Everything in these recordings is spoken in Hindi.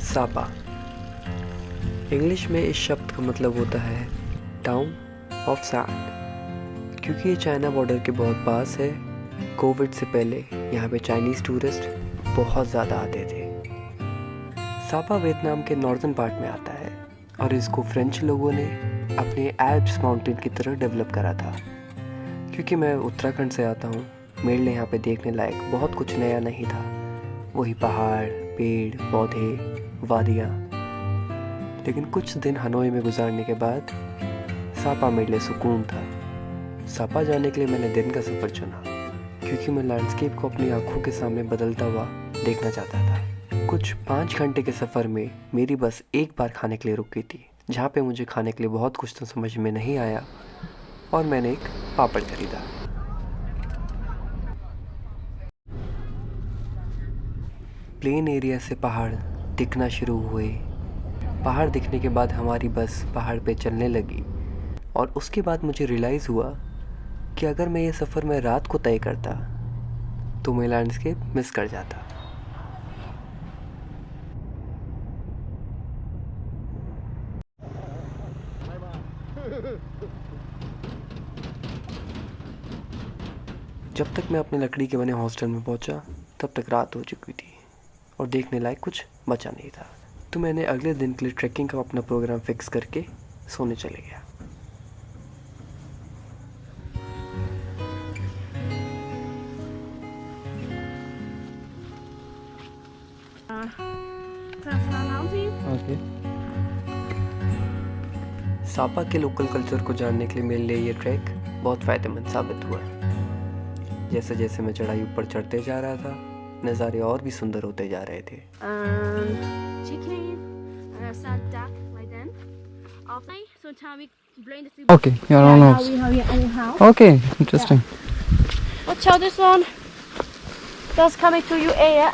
सापा। इंग्लिश में इस शब्द का मतलब होता है टाउन ऑफ सैंड। क्योंकि ये चाइना बॉर्डर के बहुत पास है, कोविड से पहले यहाँ पे चाइनीज़ टूरिस्ट बहुत ज़्यादा आते थे। सापा वियतनाम के नॉर्दर्न पार्ट में आता है और इसको फ्रेंच लोगों ने अपने एल्प्स माउंटेन की तरह डेवलप करा था। क्योंकि मैं उत्तराखंड से आता हूँ, मेरे लिए यहाँ पे देखने लायक बहुत कुछ नया नहीं था। वही पहाड़, पेड़, पौधे, वादियाँ। लेकिन कुछ दिन हनोई में गुजारने के बाद सापा मेरे लिए सुकून था। सापा जाने के लिए मैंने दिन का सफ़र चुना क्योंकि मैं लैंडस्केप को अपनी आंखों के सामने बदलता हुआ देखना चाहता था। कुछ 5 घंटे के सफ़र में मेरी बस एक बार खाने के लिए रुकी थी, जहाँ पे मुझे खाने के लिए बहुत कुछ तो समझ में नहीं आया और मैंने एक पापड़ खरीदा। प्लेन एरिया से पहाड़ दिखना शुरू हुए। पहाड़ दिखने के बाद हमारी बस पहाड़ पे चलने लगी और उसके बाद मुझे रियलाइज़ हुआ कि अगर मैं ये सफ़र में रात को तय करता तो मैं लैंडस्केप मिस कर जाता। जब तक मैं अपने लकड़ी के बने हॉस्टल में पहुंचा, तब तक रात हो चुकी थी और देखने लायक कुछ बचा नहीं था। तो मैंने अगले दिन के लिए ट्रैकिंग का अपना प्रोग्राम फिक्स करके सोने चले गया। ओके। सापा के लोकल कल्चर को जानने के लिए मेरे लिए ये ट्रैक बहुत फ़ायदेमंद साबित हुआ। जैसे जैसे मैं चढ़ाई ऊपर चढ़ते जा रहा था, नज़ारे और भी सुंदर होते जा रहे थे। Okay, your own house. Okay, interesting. Watch out, this one. That's coming to you, area.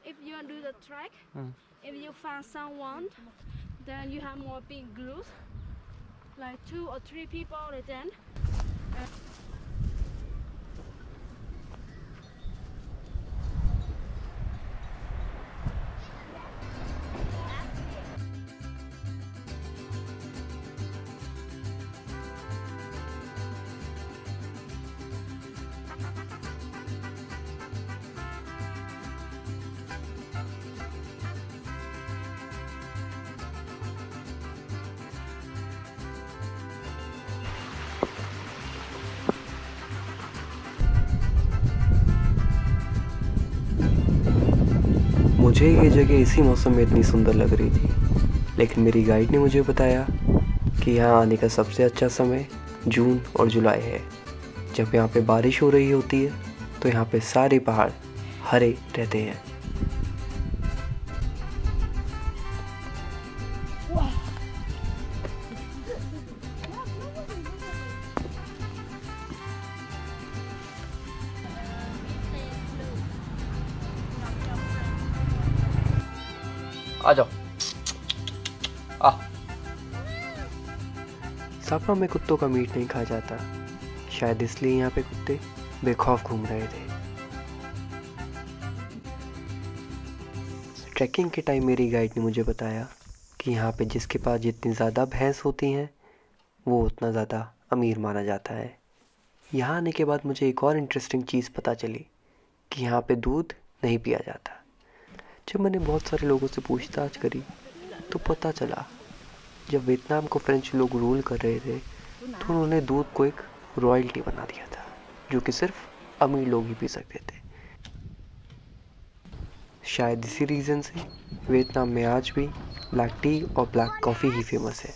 If you do the track, if you find someone, then you have more big groups, like 2 or 3 people, then. मुझे ये जगह इसी मौसम में इतनी सुंदर लग रही थी, लेकिन मेरी गाइड ने मुझे बताया कि यहाँ आने का सबसे अच्छा समय जून और जुलाई है। जब यहाँ पे बारिश हो रही होती है तो यहाँ पे सारे पहाड़ हरे रहते हैं। आ जाओ। सापा में कुत्तों का मीट नहीं खाया जाता, शायद इसलिए यहाँ पे कुत्ते बेखौफ घूम रहे थे। ट्रैकिंग के टाइम मेरी गाइड ने मुझे बताया कि यहाँ पे जिसके पास जितनी ज़्यादा भैंस होती हैं वो उतना ज़्यादा अमीर माना जाता है। यहाँ आने के बाद मुझे एक और इंटरेस्टिंग चीज़ पता चली कि यहाँ पे दूध नहीं पिया जाता। जब मैंने बहुत सारे लोगों से पूछताछ करी तो पता चला जब वियतनाम को फ्रेंच लोग रूल कर रहे थे तो उन्होंने दूध को एक रॉयल्टी बना दिया था, जो कि सिर्फ अमीर लोग ही पी सकते थे। शायद इसी रीज़न से वियतनाम में आज भी ब्लैक टी और ब्लैक कॉफ़ी ही फेमस है।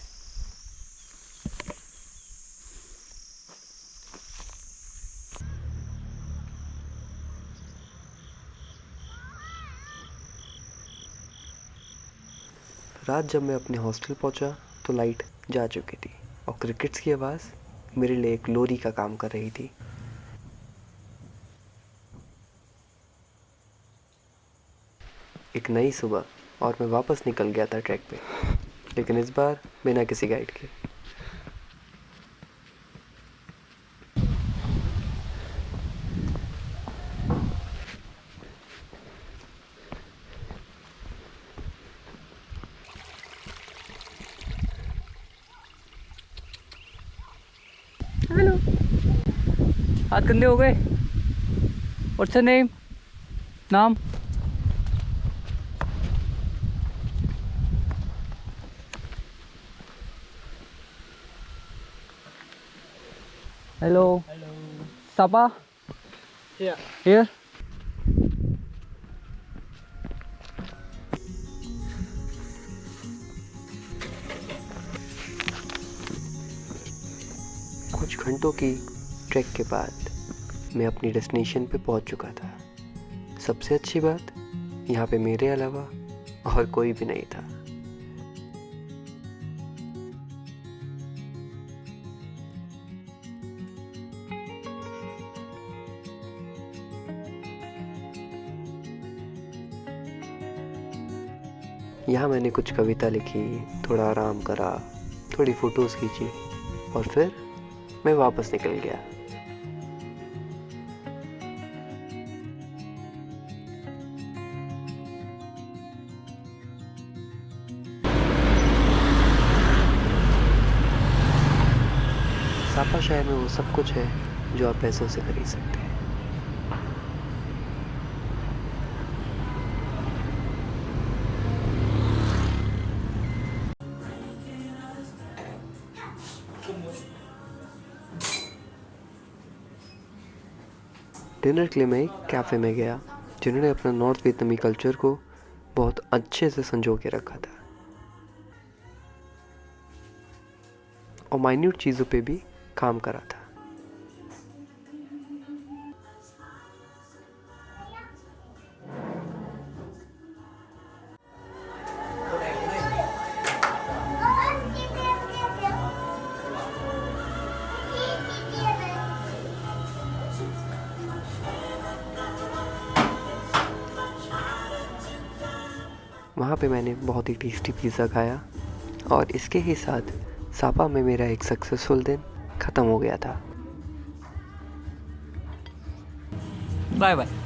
रात जब मैं अपने हॉस्टल पहुंचा तो लाइट जा चुकी थी और क्रिकेट्स की आवाज़ मेरे लिए एक लोरी का काम कर रही थी। एक नई सुबह और मैं वापस निकल गया था ट्रैक पे। लेकिन इस बार बिना किसी गाइड के। हेलो, हाथ गंदे हो गए। What's your name? नाम? हेलो। हेलो। सापा? Here? कुछ घंटों की ट्रैक के बाद मैं अपनी डेस्टिनेशन पे पहुंच चुका था। सबसे अच्छी बात, यहाँ पे मेरे अलावा और कोई भी नहीं था। यहाँ मैंने कुछ कविता लिखी, थोड़ा आराम करा, थोड़ी फ़ोटोज़ खींची और फिर मैं वापस निकल गया। सापा शहर में वो सब कुछ है जो आप पैसों से खरीद सकते हैं। डिनर के लिए मैं एक कैफ़े में गया जिन्होंने अपना नॉर्थ वियतनामी कल्चर को बहुत अच्छे से संजो के रखा था और माइन्यूट चीज़ों पे भी काम करा था। वहाँ पे मैंने बहुत ही टेस्टी पिज़्ज़ा खाया और इसके ही साथ सापा में मेरा एक सक्सेसफुल दिन ख़त्म हो गया था। Bye bye.